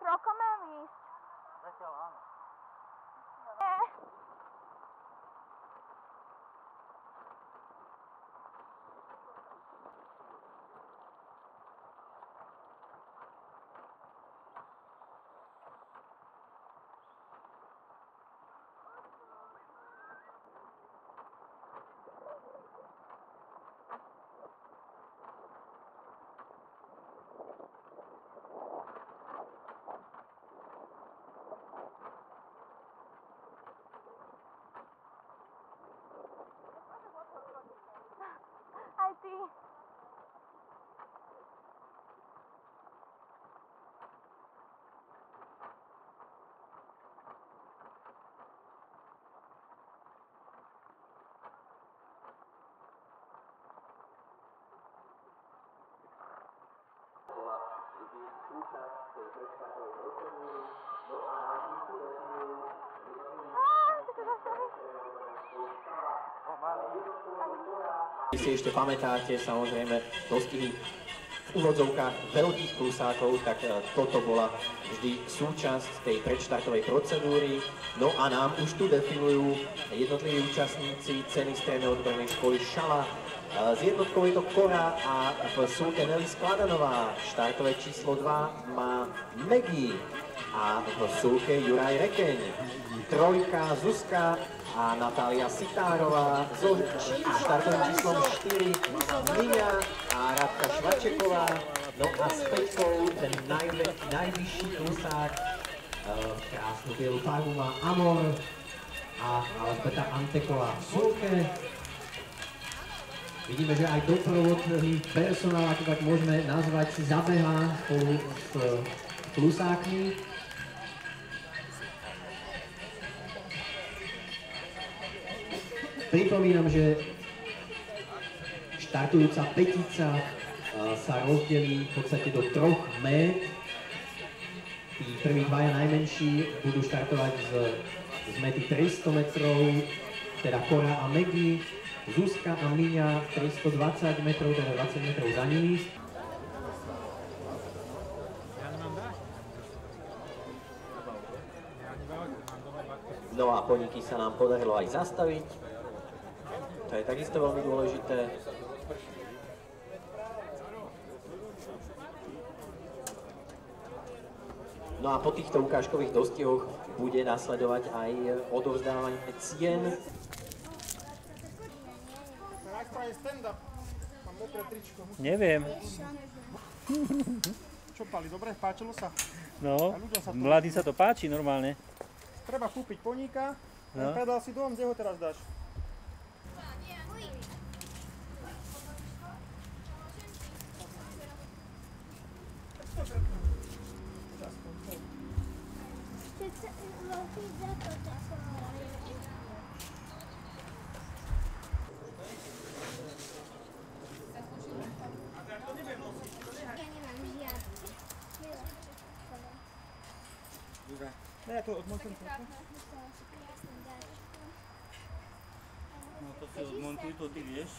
Krokom mám ísť. Zatiaľ áno. Nie. Aj ty. Vy si ešte pamätáte, samozrejme, dostihy v úvodzovkách veľkých klusákov, tak toto bola vždy súčasť tej predštartovej procedúry. No a nám už tu definujú jednotliví účastníci ceny strednej odbornej školy Šala. Z jednotkou je to Kora a v súlke Nelly Skladanová. Štartové číslo 2 má Megy a v súlke Juraj Rekeň. Trojka Zuzka a Natália Sitárová so štartovým číslom 4 Miňa a Radka Švačeková. No a s päťkou ten najvyšší klusák, krásnu bielu farbu má Amor a Alžbeta Anteková v súlke. Vidíme, že aj doprovodný personál, ako tak môžeme nazvať, si zabehá spolu s klusákmi. Pripomínam, že štartujúca pätica sa rozdelí v podstate do 3 mét. Tí prví dvaja najmenší budú štartovať z mety 300 metrov, teda Kora a Megy, Zuzka a Miňa 320 metrov, teda 20 metrov za nimi. No a koníky sa nám podarilo aj zastaviť. To je takisto veľmi dôležité. No a po týchto ukážkových dostihoch bude nasledovať aj odovzdávanie cien. Neviem. Čo pali, dobre? Páčilo sa? No, mladý sa to páči normálne. Treba kúpiť poníka. No. Predal si dom, kde ho teraz dáš? Ne, to odmontujem trochu. No to si odmontuj, to ty vieš.